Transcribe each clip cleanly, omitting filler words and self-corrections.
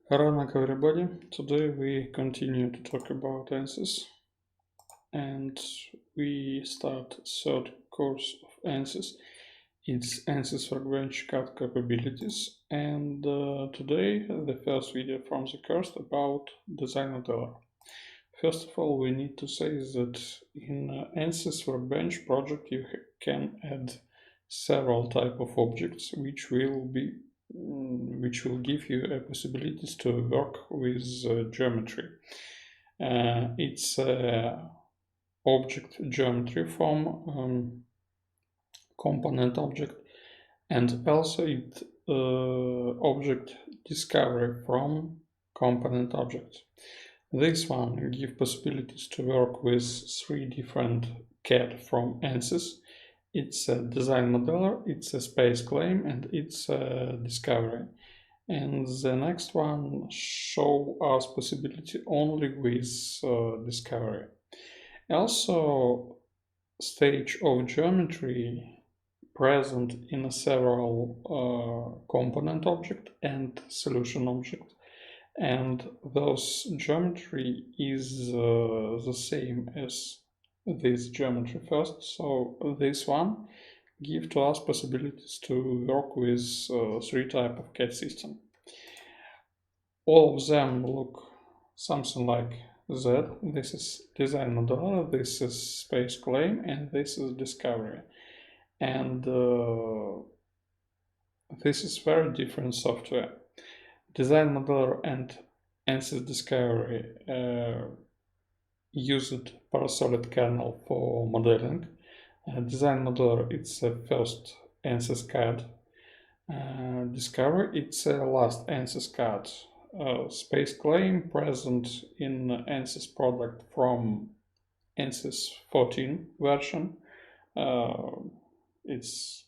Hello everybody, today we continue to talk about Ansys and we start third course of Ansys. It's Ansys Workbench CAD capabilities and today the first video from the course about DesignModeler. First of all, we need to say that in Ansys Workbench project you can add several type of objects which will give you a possibilities to work with geometry. It's object geometry from component object, and also it object discovery from component object. This one gives possibilities to work with three different CAD from Ansys. It's a Design Modeler, it's a SpaceClaim, and it's a Discovery. And the next one show us possibility only with Discovery. Also, stage of geometry present in several component object and solution object. And those geometry is the same as this geometry first, so this one give to us possibilities to work with three type of CAD system. All of them look something like that. This is Design Modeler, this is SpaceClaim, and this is Discovery. And this is very different software. Design Modeler and Ansys Discovery used Parasolid kernel for modeling. Design Modeler it's the first Ansys CAD. Discovery it's the last Ansys CAD. SpaceClaim present in Ansys product from Ansys 14 version. It's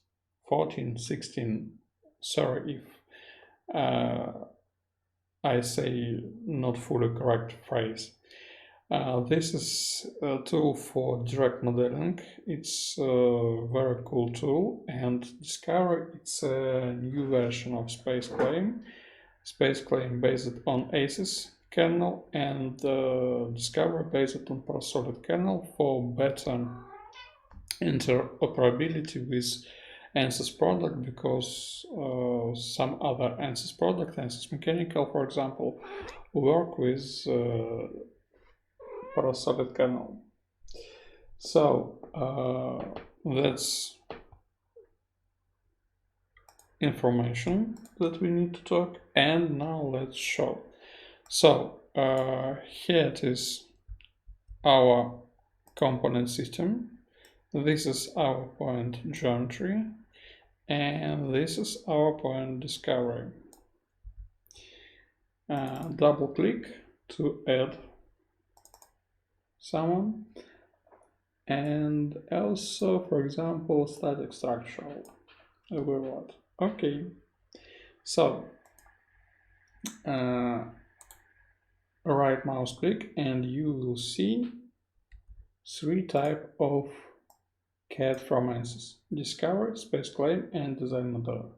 14, 16. Sorry if I say not fully correct phrase. This is a tool for direct modeling. It's a very cool tool, and Discovery it's a new version of SpaceClaim. SpaceClaim based on Ansys kernel, and Discovery based on Parasolid kernel for better interoperability with Ansys product, because some other Ansys product, Ansys Mechanical for example, work with Parasolid kernel. So that's information that we need to talk, and now let's show. So here it is our component system. This is our point geometry, and this is our point discovery. Double click to add someone, and also for example static structural overload. Okay, so right mouse click and you will see three type of CAD from Ansys: Discovery, SpaceClaim, and Design Modeler.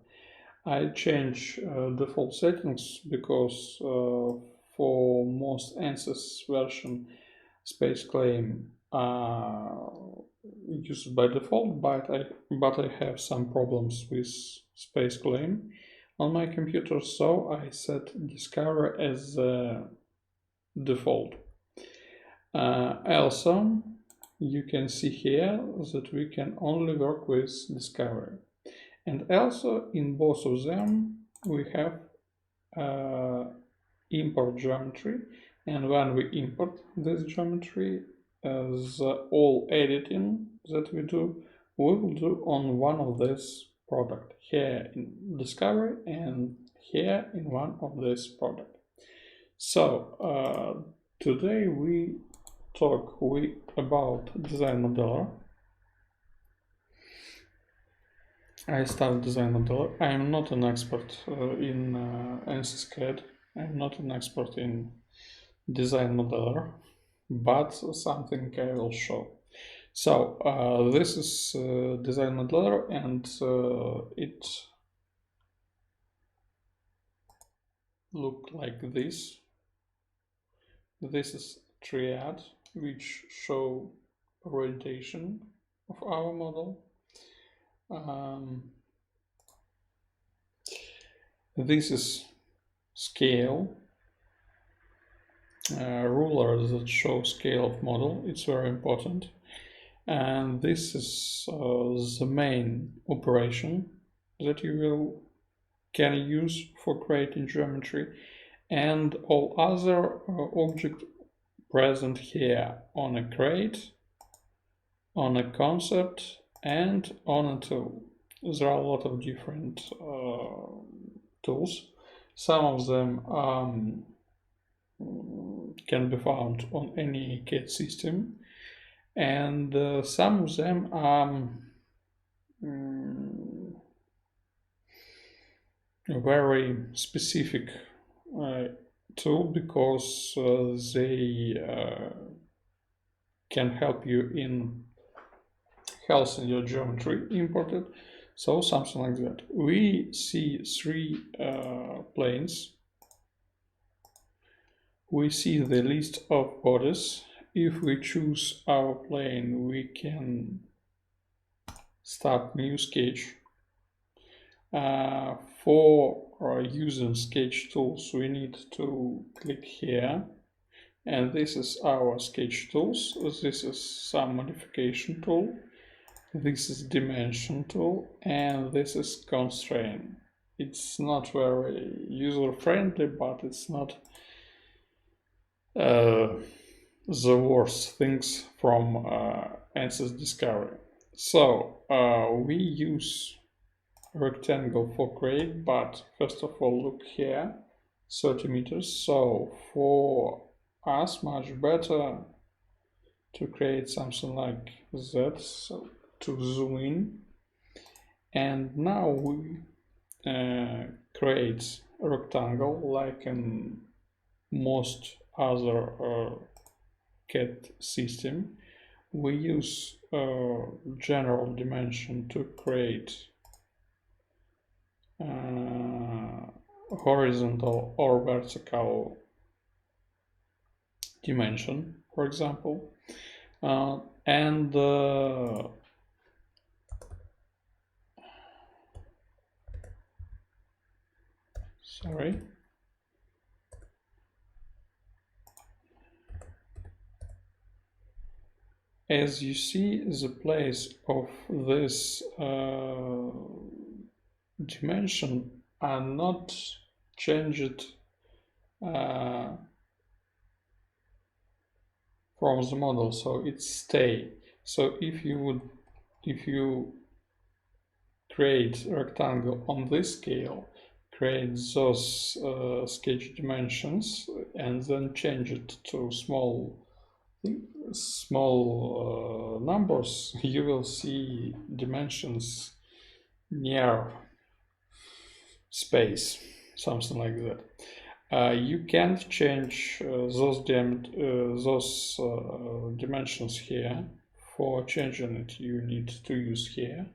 I change default settings because for most Ansys version SpaceClaim used by default, but I have some problems with SpaceClaim on my computer, so I set Discovery as default. Also, you can see here that we can only work with Discovery, and also in both of them we have import geometry, and when we import this geometry, all editing that we will do on one of this product, here in Discovery and here in one of this product. So today we talk about Design Modeler. I start Design Modeler. I am not an expert in Ansys CAD. I am not an expert in Design Modeler, but something I will show. So this is Design Modeler, and it look like this. This is triad, which show orientation of our model. This is scale, rulers that show scale of model. It's very important. And this is the main operation that you can use for creating geometry, and all other objects present here on a crate, on a concept, and on a tool. There are a lot of different tools. Some of them can be found on any CAD system, and some of them are very specific tool, because they can help you in health in your geometry imported. So something like that. We see three planes. We see the list of borders. If we choose our plane, we can start new sketch. For using sketch tools, we need to click here, and this is our sketch tools. This is some modification tool, this is dimension tool, and this is constraint. It's not very user-friendly, but it's not the worst things from Ansys Discovery. So we use rectangle for create, but first of all look here, 30 meters. So for us much better to create something like that, so to zoom in, and now we create a rectangle like in most other CAD system. We use general dimension to create horizontal or vertical dimension, for example, and sorry, as you see, the place of this dimension are not changed from the model, so it stay. So if you create a rectangle on this scale, create those sketch dimensions, and then change it to small numbers, you will see dimensions near space, something like that. You can't change those dimensions here. For changing it, you need to use here.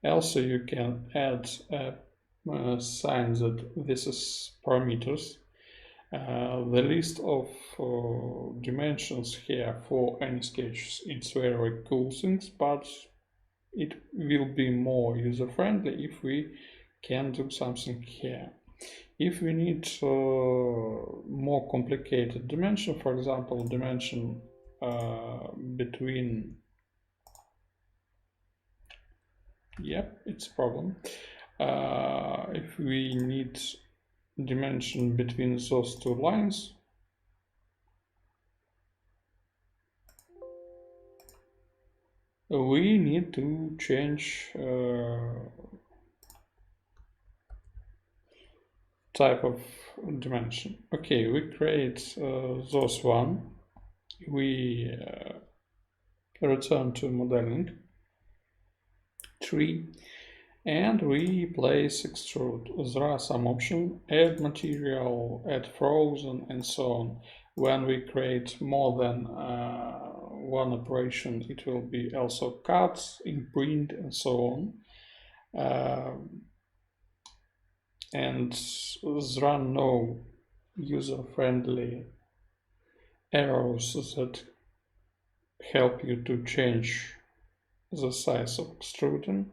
Also, you can add a sign that this is parameters. The list of dimensions here for any sketches, it's very cool things, but it will be more user-friendly if we can do something here. If we need more complicated dimension, for example, dimension between, yep, it's a problem. If we need dimension between those two lines, we need to change type of dimension. Okay, we create those one. We return to modeling tree, and we place extrude. There are some options: add material, add frozen, and so on. When we create more than one operation, it will be also cut, imprint, and so on. And there are no user-friendly arrows that help you to change the size of extruding.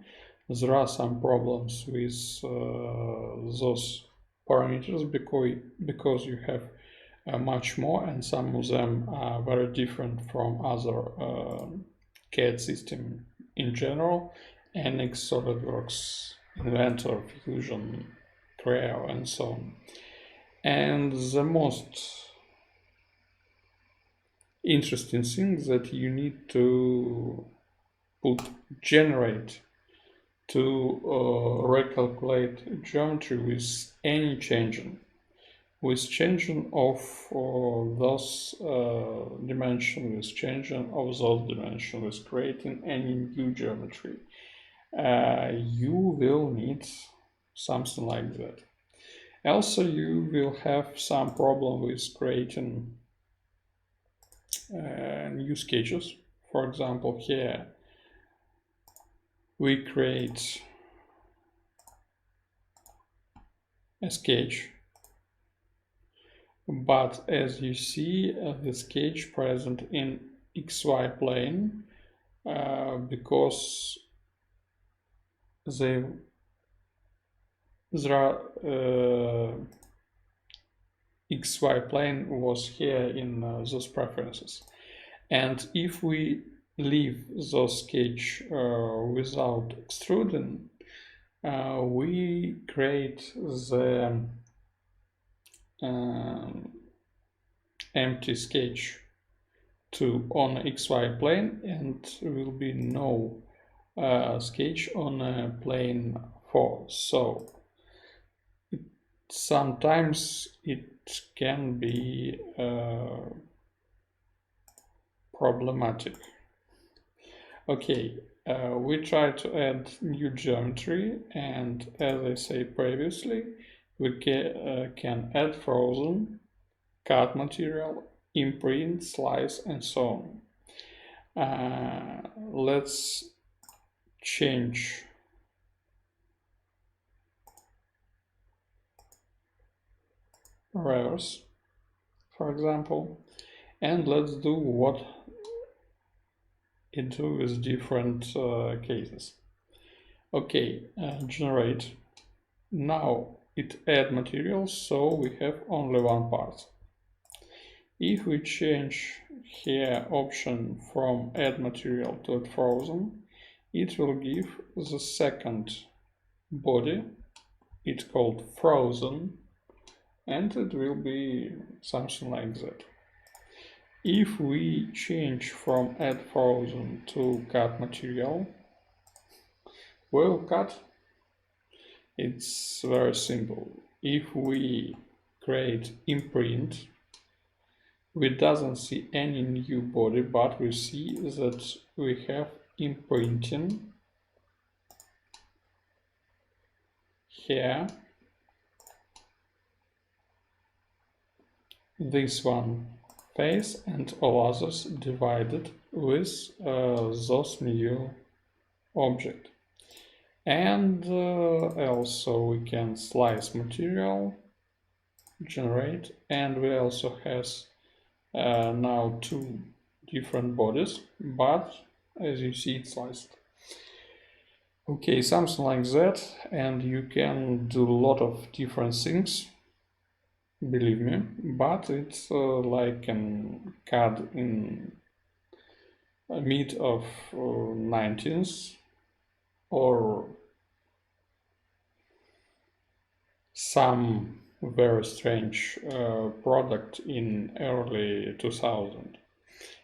There are some problems with those parameters because you have much more, and some of them are very different from other CAD system in general, NX, SolidWorks, Inventor, Fusion, Creo, and so on. And the most interesting thing that you need to put generate to recalculate geometry with any changing. With changing of those dimensions, with changing of those dimensions, with creating any new geometry, you will need something like that. Also, you will have some problem with creating new sketches. For example, here we create a sketch, but as you see, the sketch present in XY plane because there are XY plane was here in those preferences, and if we leave those sketch without extruding, we create the empty sketch on XY plane, and will be no sketch on plane 4. So sometimes it can be problematic. Okay, we try to add new geometry, and as I said previously, we can add frozen, cut material, imprint, slice, and so on. Let's change reverse, for example, and let's do what it do with different cases. Okay, generate. Now it add materials, so we have only one part. If we change here option from add material to add frozen, it will give the second body. It's called frozen, and it will be something like that. If we change from add frozen to cut material, we'll cut. It's very simple. If we create imprint, we doesn't see any new body, but we see that we have imprinting here. This one face and all others divided with those new object. And also we can slice material, generate, and we also has now two different bodies, but as you see it's sliced. Okay, something like that, and you can do a lot of different things, believe me, but it's like an CAD in mid of 19th or some very strange product in early 2000.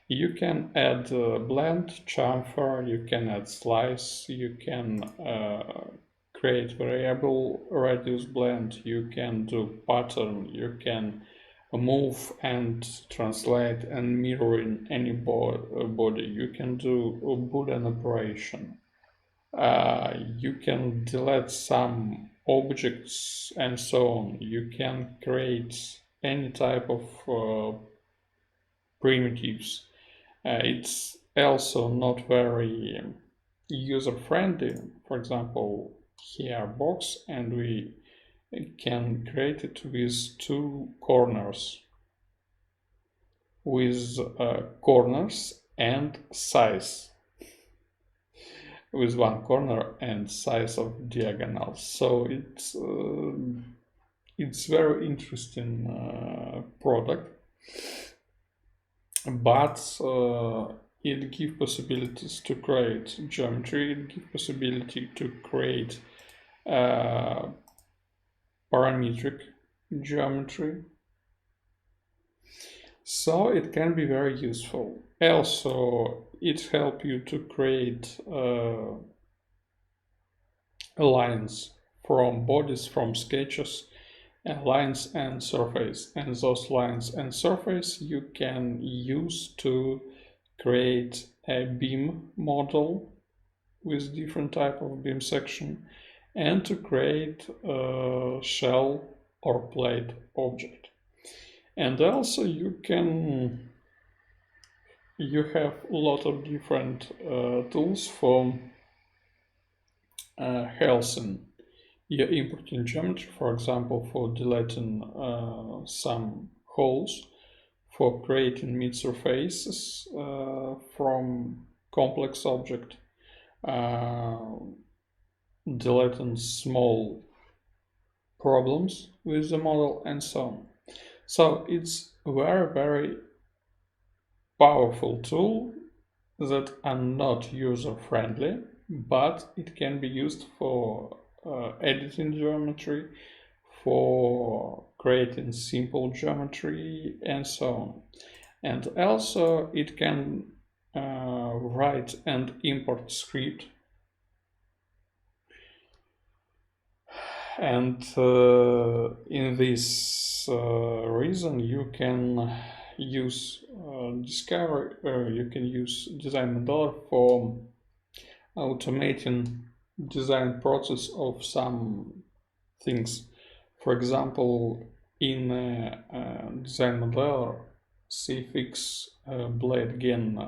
You can add blend, chamfer, you can add slice, you can create variable, reduce blend, you can do pattern, you can move and translate and mirror in any body, you can do a Boolean operation. You can delete some objects and so on. You can create any type of primitives. It's also not very user-friendly. For example, here box, and we can create it with two corners, with corners and size, with one corner and size of diagonals. So it's very interesting product, but it gives possibilities to create geometry, it gives possibility to create parametric geometry, so it can be very useful. Also, it helps you to create lines from bodies, from sketches, lines and surface, and those lines and surface you can use to create a beam model with different type of beam section, and to create a shell or plate object. And also you have a lot of different tools for helping your input in geometry, for example, for deleting some holes, for creating mid surfaces from complex object, deleting small problems with the model, and so on. So it's a very, very powerful tool that are not user-friendly, but it can be used for editing geometry, for creating simple geometry, and so on. And also it can write and import script, and in this reason you can use you can use DesignModeler for automating design process of some things. For example, in DesignModeler, CFX blade GAN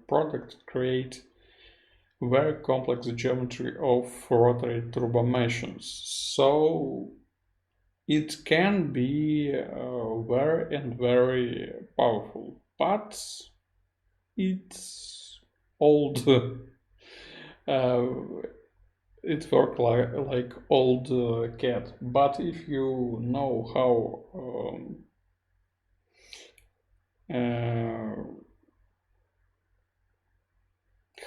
product create very complex geometry of rotary turbo machines. So it can be very powerful, but it's old. It works like old CAD. But if you know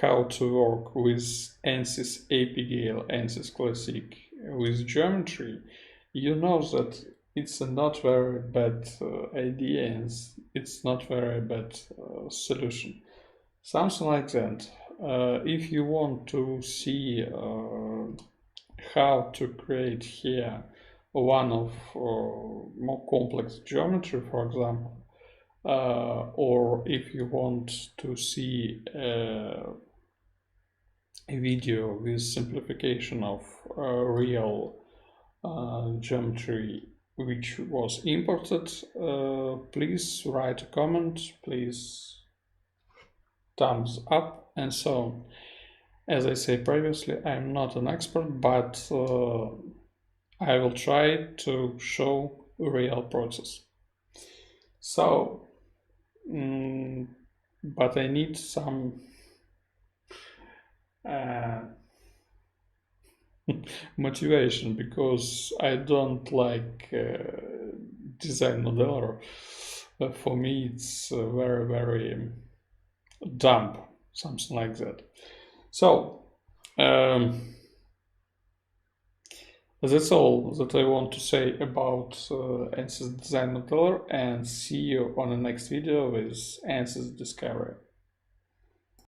how to work with Ansys APGL, Ansys Classic with geometry, you know that it's a not very bad idea, and it's not very bad solution. Something like that. If you want to see how to create here one of more complex geometry, for example, or if you want to see a video with simplification of real geometry which was imported, please write a comment, please thumbs up, and so on. As I said previously, I'm not an expert, but I will try to show a real process. So, but I need some motivation, because I don't like DesignModeler. For me, it's very, very dumb, something like that. So that's all that I want to say about Ansys Design Modeler, and see you on the next video with Ansys Discovery.